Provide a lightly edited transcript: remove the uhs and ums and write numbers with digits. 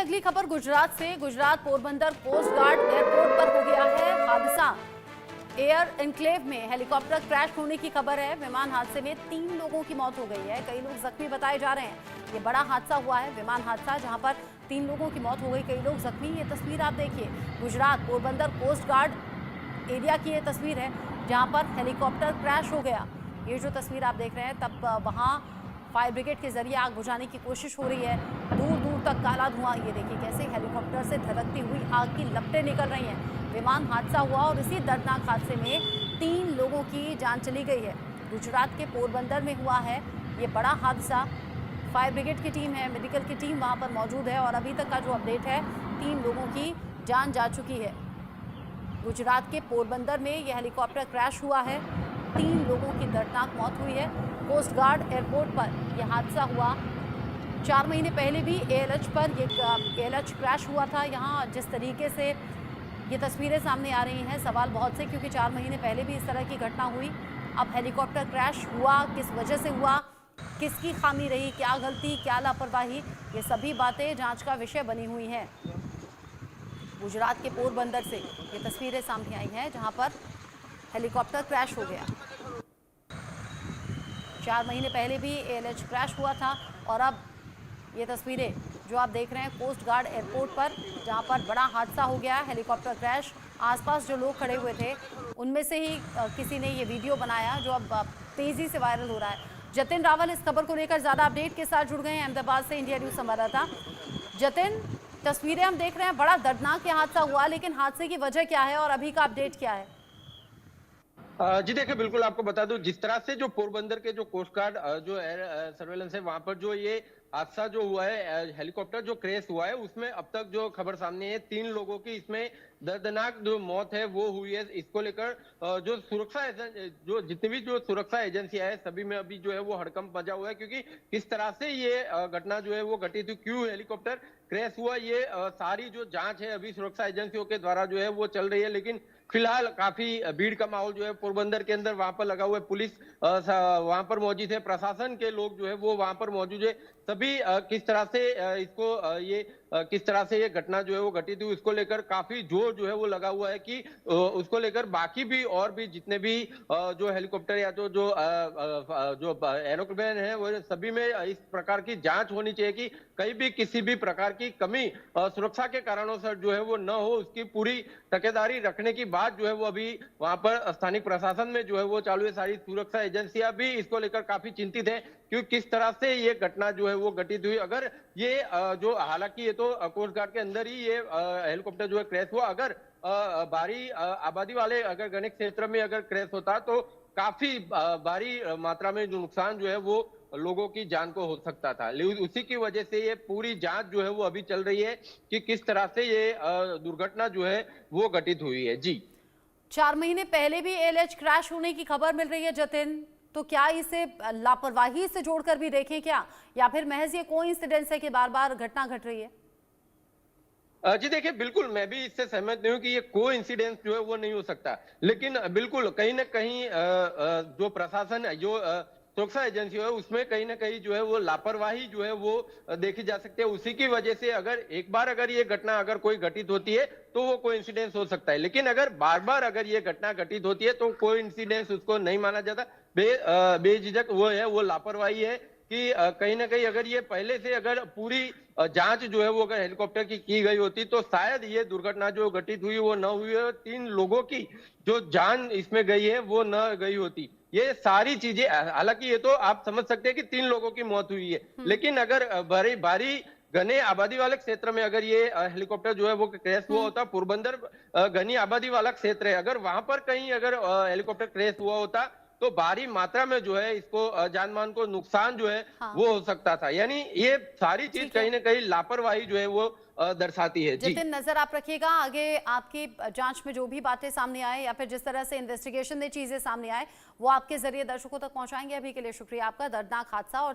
अगली खबर गुजरात से। Gujarat Porbandar coast guard airport पर हो गया है हादसा। एयर एनक्लेव में हेलीकॉप्टर क्रैश होने की खबर है। विमान हादसे में 3 लोगों की मौत हो गई है, कई लोग जख्मी बताए जा रहे हैं। ये बड़ा हादसा हुआ है, विमान हादसा, जहां पर 3 लोगों की मौत हो गई, कई लोग जख्मी। ये तस्वीर आप देखिए, Gujarat Porbandar coast guard area की ये तस्वीर है जहां पर हेलीकॉप्टर क्रैश हो गया। ये जो तस्वीर आप देख रहे हैं, तब वहां फायर ब्रिगेड के जरिए आग बुझाने की कोशिश हो रही है। दूर दूर तक काला धुआं, ये देखिए कैसे हेलीकॉप्टर से धधकती हुई आग की लपटें निकल रही हैं। विमान हादसा हुआ और इसी दर्दनाक हादसे में 3 लोगों की जान चली गई है। गुजरात के पोरबंदर में हुआ है ये बड़ा हादसा। फायर ब्रिगेड की टीम है, मेडिकल की टीम वहां पर मौजूद है और अभी तक का जो अपडेट है, 3 लोगों की जान जा चुकी है। गुजरात के पोरबंदर में यह हेलीकॉप्टर क्रैश हुआ है, 3 लोगों की दर्दनाक मौत हुई है। कोस्ट गार्ड एयरपोर्ट पर यह हादसा हुआ। 4 महीने पहले भी एएलएच पर एएलएच क्रैश हुआ था। यहाँ जिस तरीके से ये तस्वीरें सामने आ रही हैं, सवाल बहुत से, क्योंकि 4 महीने पहले भी इस तरह की घटना हुई। अब हेलीकॉप्टर क्रैश हुआ, किस वजह से हुआ, किसकी खामी रही, क्या गलती, क्या लापरवाही, ये सभी बातें जांच का विषय बनी हुई हैं। गुजरात के पोरबंदर से ये तस्वीरें सामने आई हैं जहां पर हेलीकॉप्टर क्रैश हो गया। 4 महीने पहले भी एएलएच क्रैश हुआ था और अब ये तस्वीरें जो आप देख रहे हैं कोस्ट गार्ड एयरपोर्ट पर, जहां पर बड़ा हादसा हो गया, हेलीकॉप्टर क्रैश। आसपास जो लोग खड़े हुए थे उनमें से ही किसी ने ये वीडियो बनाया जो अब तेजी से वायरल हो रहा है। जतिन रावल इस खबर को लेकर ज्यादा अपडेट के साथ जुड़ गए हैं अहमदाबाद से, इंडिया न्यूज संवाददाता। जतिन, तस्वीरें हम देख रहे हैं, बड़ा दर्दनाक ये हादसा हुआ, लेकिन हादसे की वजह क्या है और अभी का अपडेट क्या है? जी देखिए, बिल्कुल आपको बता दूं, जिस तरह से जो पोरबंदर के जो कोस्ट गार्ड जो एयर सर्वेलेंस है, वहां पर जो ये हादसा जो हुआ है, हेलीकॉप्टर जो क्रैश हुआ है, उसमें अब तक जो खबर सामने है, 3 लोगों की इसमें दर्दनाक जो मौत है वो हुई है। इसको लेकर जो सुरक्षा जो जितनी भी जो सुरक्षा एजेंसियां है, सभी में अभी जो है वो हड़कंप मचा हुआ है, क्योंकि किस तरह से ये घटना जो है वो घटित हुई, क्यों हेलीकॉप्टर क्रैश हुआ, ये सारी जो जांच है अभी सुरक्षा एजेंसियों के द्वारा जो है वो चल रही है। लेकिन फिलहाल काफी भीड़ का माहौल जो है पोरबंदर के अंदर, वहां पर लगा हुआ है, पुलिस वहां पर मौजूद है, प्रशासन के लोग जो है वो वहां पर मौजूद है। सभी किस तरह से इसको किस तरह से ये घटना जो है वो घटित हुई, उसको लेकर काफी जोर जो है वो लगा हुआ है कि उसको लेकर बाकी भी और भी जितने भी जो हेलीकॉप्टर या तो जो एरोप्लेन है, वो सभी में इस प्रकार की जांच होनी चाहिए कि कहीं भी किसी भी प्रकार की कमी सुरक्षा के कारणों से जो है वो न हो, उसकी पूरी तकेदारी रखने की बात जो है वो अभी वहां पर स्थानीय प्रशासन में जो है वो चालू है। सारी सुरक्षा एजेंसियां भी इसको लेकर काफी चिंतित है, क्योंकि किस तरह से ये घटना जो है वो घटित हुई। अगर ये जो, हालांकि ये तो कोस्ट गार्ड के अंदर ही ये हेलीकॉप्टर जो है क्रैश हुआ, अगर भारी आबादी वाले अगर गणित क्षेत्र में अगर क्रैश होता तो काफी भारी मात्रा में जो नुकसान जो है वो लोगों की जान को हो सकता था। लेकिन उसी की वजह से ये पूरी जांच जो है वो अभी चल रही है कि किस तरह से ये दुर्घटना जो है वो घटित हुई है। जी, 4 महीने पहले भी एएलएच क्रैश होने की खबर मिल रही है जतिन, तो क्या इसे लापरवाही से जोड़कर भी देखें क्या, या फिर महज ये कोइंसिडेंस है कि बार बार घटना घट रही है? जी देखिए, बिल्कुल मैं भी इससे सहमत नहीं हूं कि ये कोइंसिडेंस जो है वो नहीं हो सकता, लेकिन बिल्कुल कहीं ना कहीं जो प्रशासन है, जो सुरक्षा एजेंसी है, उसमें कहीं ना कहीं जो है वो लापरवाही जो है वो देखी जा सकती है। उसी की वजह से अगर एक बार अगर ये घटना अगर कोई घटित होती है तो वो कोइंसिडेंस हो सकता है, लेकिन अगर बार बार अगर ये घटना घटित होती है तो कोइंसिडेंस उसको नहीं माना जाता। बेझिझक वो है, वो लापरवाही है कि कहीं ना कहीं अगर ये पहले से अगर पूरी जांच जो है वो अगर हेलीकॉप्टर की गई होती तो शायद ये दुर्घटना जो घटित हुई वो न हुई है, 3 लोगों की जो जान इसमें गई है वो न गई होती। ये सारी चीजें, हालांकि ये तो आप समझ सकते हैं कि 3 लोगों की मौत हुई है, लेकिन अगर भारी भारी घने आबादी वाले क्षेत्र में अगर ये हेलीकॉप्टर जो है वो क्रैश हुआ होता, पोरबंदर घनी आबादी वाला क्षेत्र है, अगर वहां पर कहीं अगर हेलीकॉप्टर क्रैश हुआ होता तो भारी मात्रा में जो है इसको जान मान को नुकसान जो है हाँ, वो हो सकता था। यानी ये सारी चीज ठीक है। कहीं ना कहीं लापरवाही जो है वो दर्शाती है। जी, जतिन, नजर आप रखिएगा आगे आपकी जांच में जो भी बातें सामने आए या फिर जिस तरह से इन्वेस्टिगेशन में चीजें सामने आए वो आपके जरिए दर्शकों तक पहुंचाएंगे। अभी के लिए शुक्रिया आपका। दर्दनाक हादसा और